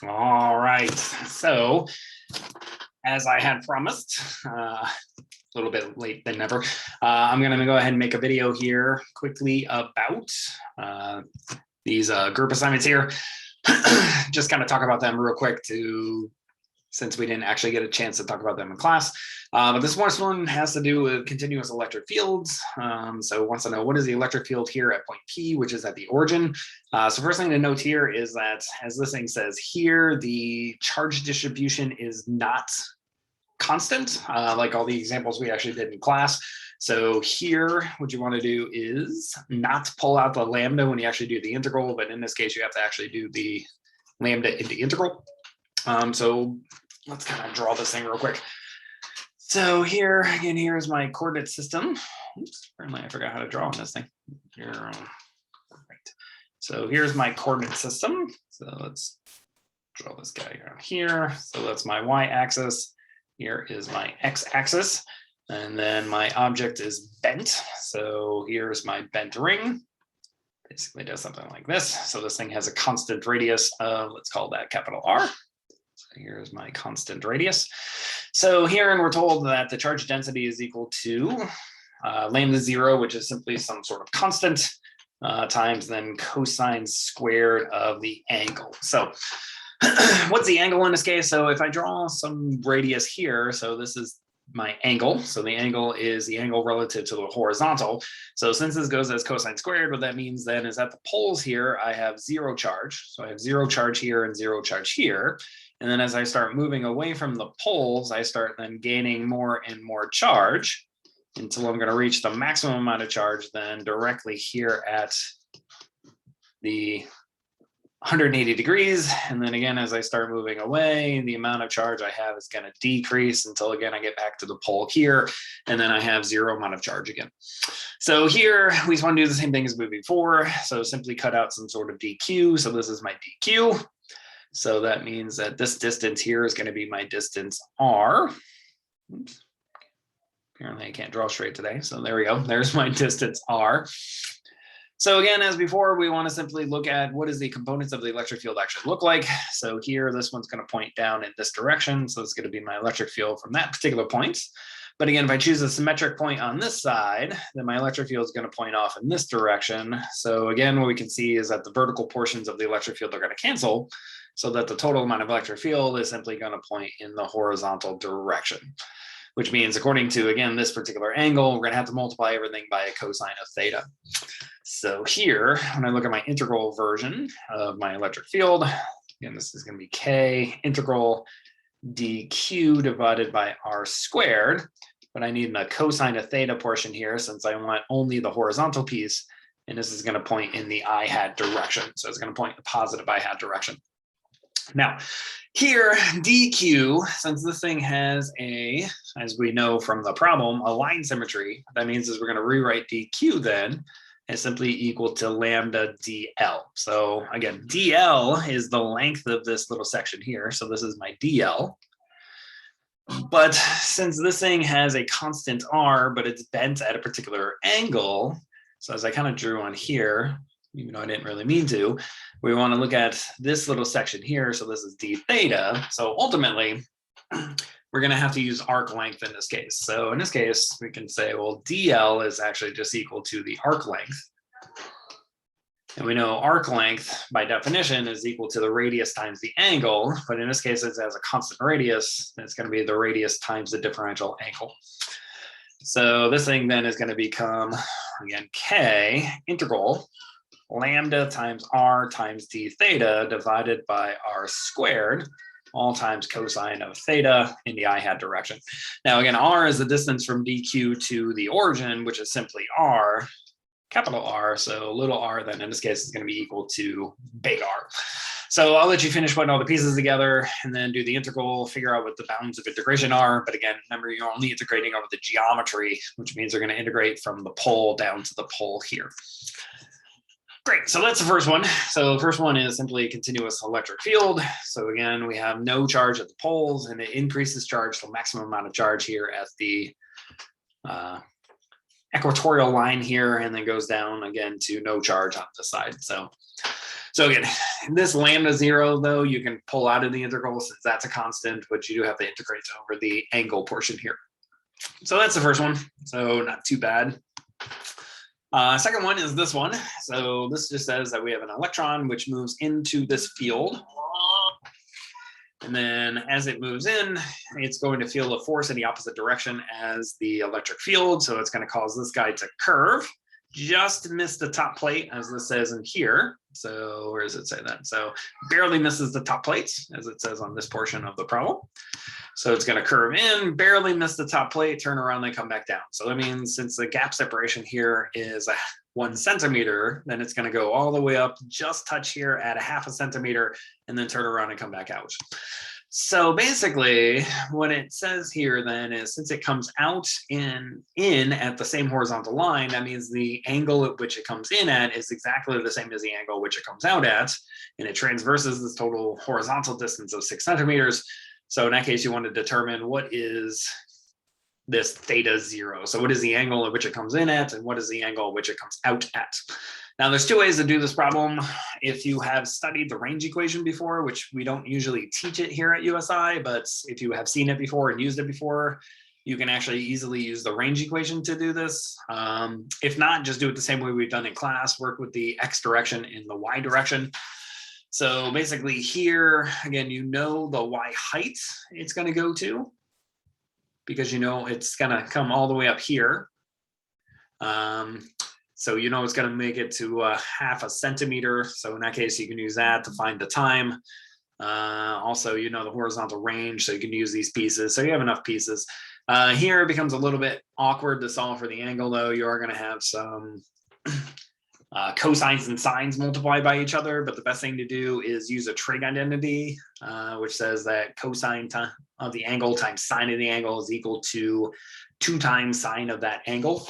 All right, so as I had promised, a little bit late than never, I'm going to go ahead and make a video here quickly about these group assignments here. Just kind of talk about them real quick since we didn't actually get a chance to talk about them in class. But this first one has to do with continuous electric fields. So it wants to know, what is the electric field here at point P, which is at the origin. So first thing to note here is that, as this thing says here, the charge distribution is not constant, like all the examples we actually did in class. So here, what you want to do is not pull out the lambda when you actually do the integral, but in this case, you have to actually do the lambda into integral. So let's kind of draw this thing real quick. So here, again, here's my coordinate system. Oops, apparently I forgot how to draw on this thing. Here, right. So here's my coordinate system. So let's draw this guy around here. So that's my y-axis. Here is my x-axis. And then my object is bent. So here's my bent ring. Basically does something like this. So this thing has a constant radius of, let's call that capital R. So here's my constant radius. So here, and we're told that the charge density is equal to lambda 0, which is simply some sort of constant, times then cosine squared of the angle. So what's the angle in this case? So if I draw some radius here, so this is my angle. So the angle is the angle relative to the horizontal. So since this goes as cosine squared, what that means then is at the poles here, I have 0 charge. So I have 0 charge here and 0 charge here. And then as I start moving away from the poles, I start then gaining more and more charge until I'm going to reach the maximum amount of charge then directly here at the 180 degrees. And then again, as I start moving away, the amount of charge I have is going to decrease until again, I get back to the pole here, and then I have 0 amount of charge again. So here we just want to do the same thing as moving before. So simply cut out some sort of dq. So this is my dq. So that means that this distance here is going to be my distance r. Oops. Apparently I can't draw straight today. So there we go. There's my distance r. So again, as before, we want to simply look at what does the components of the electric field actually look like. So here, this one's going to point down in this direction. So it's going to be my electric field from that particular point. But again, if I choose a symmetric point on this side, then my electric field is going to point off in this direction. So again, what we can see is that the vertical portions of the electric field are going to cancel, so that the total amount of electric field is simply going to point in the horizontal direction. Which means, according to, again, this particular angle, we're going to have to multiply everything by a cosine of theta. So here, when I look at my integral version of my electric field, again, this is going to be k integral dq divided by r squared. But I need a cosine of theta portion here since I want only the horizontal piece. And this is going to point in the I hat direction. So it's going to point in the positive I hat direction. Now, here, dq, since this thing has a, as we know from the problem, a line symmetry, that means is we're going to rewrite dq then as simply equal to lambda dl. So again, dl is the length of this little section here. So this is my dl. But since this thing has a constant r, but it's bent at a particular angle, so as I kind of drew on here, even though I didn't really mean to, we want to look at this little section here. So this is d theta. So ultimately, we're going to have to use arc length in this case. So in this case, we can say, well, dl is actually just equal to the arc length. And we know arc length, by definition, is equal to the radius times the angle. But in this case, it has a constant radius. It's going to be the radius times the differential angle. So this thing then is going to become, again, k integral lambda times r times d theta divided by r squared, all times cosine of theta in the I hat direction. Now, again, r is the distance from dq to the origin, which is simply r, capital R. So little r then in this case is going to be equal to big R. So I'll let you finish putting all the pieces together and then do the integral, figure out what the bounds of integration are. But again, remember, you're only integrating over the geometry, which means they're going to integrate from the pole down to the pole here. Great, so that's the first one. So the first one is simply a continuous electric field. So again, we have no charge at the poles, and it increases charge to the maximum amount of charge here at the equatorial line here, and then goes down again to no charge on the side. So again, this lambda 0, though, you can pull out of the integral since that's a constant, but you do have to integrate over the angle portion here. So that's the first one. So not too bad. Second one is this one. So this just says that we have an electron which moves into this field. And then as it moves in, it's going to feel a force in the opposite direction as the electric field. So it's going to cause this guy to curve, just miss the top plate, as this says in here. So where does it say that? So barely misses the top plates, as it says on this portion of the problem. So it's going to curve in, barely miss the top plate, turn around, and come back down. So that means since the gap separation here is 1 centimeter, then it's going to go all the way up, just touch here at a 0.5 centimeter, and then turn around and come back out. So basically what it says here then is since it comes out in at the same horizontal line, that means the angle at which it comes in at is exactly the same as the angle which it comes out at, and it transverses this total horizontal distance of 6 centimeters. So in that case, you want to determine what is this theta 0. So what is the angle at which it comes in at, and what is the angle at which it comes out at? Now, there's 2 ways to do this problem. If you have studied the range equation before, which we don't usually teach it here at USI, but if you have seen it before and used it before, you can actually easily use the range equation to do this. If not, just do it the same way we've done in class, work with the x direction and the y direction. So basically here, again, you know the y height it's going to go to, because you know it's going to come all the way up here. So you know it's going to make it to 0.5 centimeter. So in that case, you can use that to find the time. Also, you know the horizontal range, so you can use these pieces. So you have enough pieces. Here it becomes a little bit awkward to solve for the angle, though. You are going to have some cosines and sines multiply by each other, but the best thing to do is use a trig identity, which says that cosine of the angle times sine of the angle is equal to 2 times sine of that angle.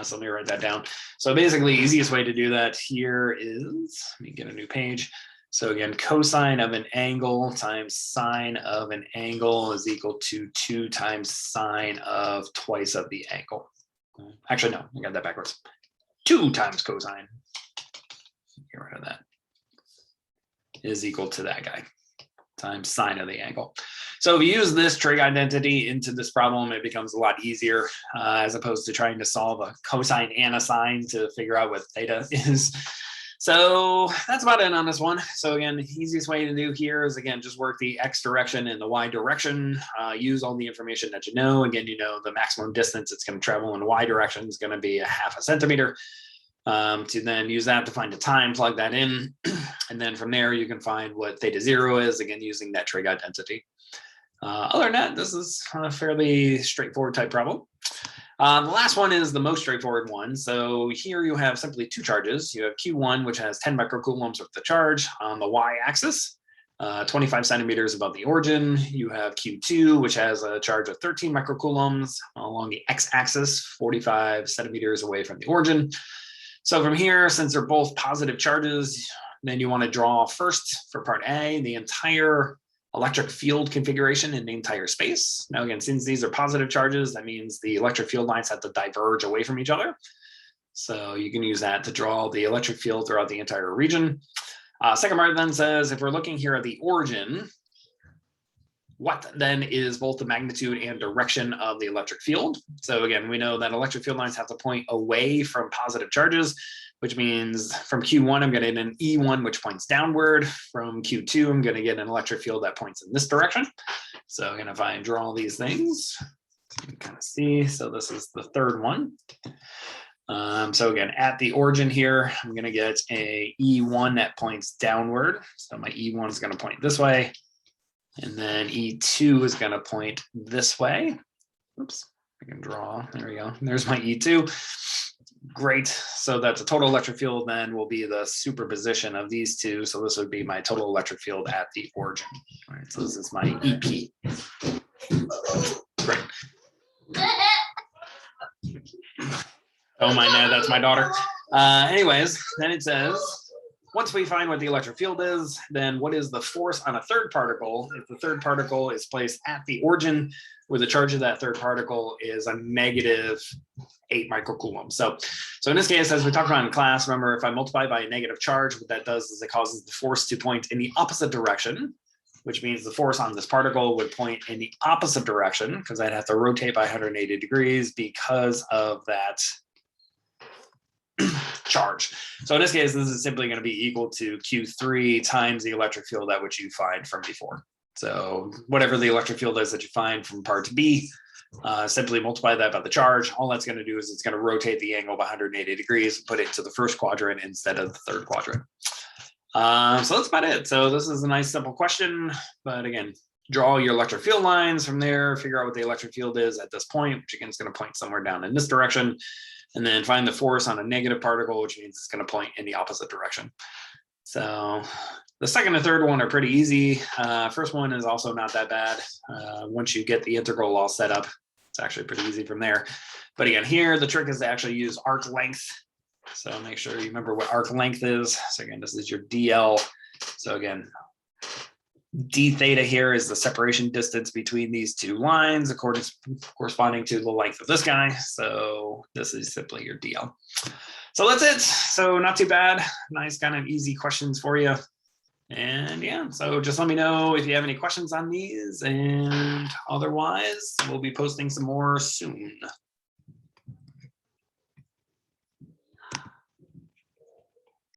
So let me write that down. So basically, easiest way to do that here is, let me get a new page. So again, cosine of an angle times sine of an angle is equal to 2 times sine of twice of the angle. Actually, no, I got that backwards. 2 times cosine, get rid of that, is equal to that guy times sine of the angle. So if you use this trig identity into this problem, it becomes a lot easier as opposed to trying to solve a cosine and a sine to figure out what theta is. So that's about it on this one. So again, the easiest way to do here is, again, just work the x direction and the y direction, use all the information that you know. Again, you know the maximum distance it's going to travel in the y direction is going to be 0.5 centimeter. To then use that to find the time, plug that in, and then from there you can find what theta 0 is, again, using that trig identity. Other than that, this is a fairly straightforward type problem. The last one is the most straightforward one. So here you have simply 2 charges. You have Q1, which has 10 microcoulombs of the charge on the y-axis, 25 centimeters above the origin. You have Q2, which has a charge of 13 microcoulombs along the x-axis, 45 centimeters away from the origin. So from here, since they're both positive charges, then you want to draw first for part A, the entire electric field configuration in the entire space. Now again, since these are positive charges, that means the electric field lines have to diverge away from each other. So you can use that to draw the electric field throughout the entire region. Second part then says, if we're looking here at the origin, what then is both the magnitude and direction of the electric field? So again, we know that electric field lines have to point away from positive charges, which means from Q1, I'm going to get an E1, which points downward. From Q2, I'm going to get an electric field that points in this direction. So again, if I draw these things, you can kind of see. So this is the third one. So again, at the origin here, I'm going to get a E1 that points downward. So my E1 is going to point this way. And then E2 is going to point this way. Oops, I can draw. There we go. There's my E2. Great. So that's a total electric field then will be the superposition of these two. So this would be my total electric field at the origin. All right, so this is my EP. Great. Oh my, no, that's my daughter. Anyways, then it says, once we find what the electric field is, then what is the force on a third particle if the third particle is placed at the origin where the charge of that third particle is a negative 8 microcoulombs. So in this case, as we talked about in class, remember, if I multiply by a negative charge, what that does is it causes the force to point in the opposite direction, which means the force on this particle would point in the opposite direction because I'd have to rotate by 180 degrees because of that charge. So in this case, this is simply going to be equal to Q3 times the electric field at which you find from before. So whatever the electric field is that you find from part B, simply multiply that by the charge. All that's going to do is it's going to rotate the angle by 180 degrees and put it into the first quadrant instead of the third quadrant. So that's about it. So this is a nice simple question, but again, draw your electric field lines from there, figure out what the electric field is at this point, which again is going to point somewhere down in this direction, and then find the force on a negative particle, which means it's going to point in the opposite direction. So the second and third one are pretty easy. First one is also not that bad. Once you get the integral all set up, it's actually pretty easy from there. But again, here, the trick is to actually use arc length. So make sure you remember what arc length is. So again, this is your DL. So again, d theta here is the separation distance between these two lines, corresponding to the length of this guy. So this is simply your DL. So that's it. So not too bad. Nice kind of easy questions for you. And yeah, so just let me know if you have any questions on these, and otherwise we'll be posting some more soon.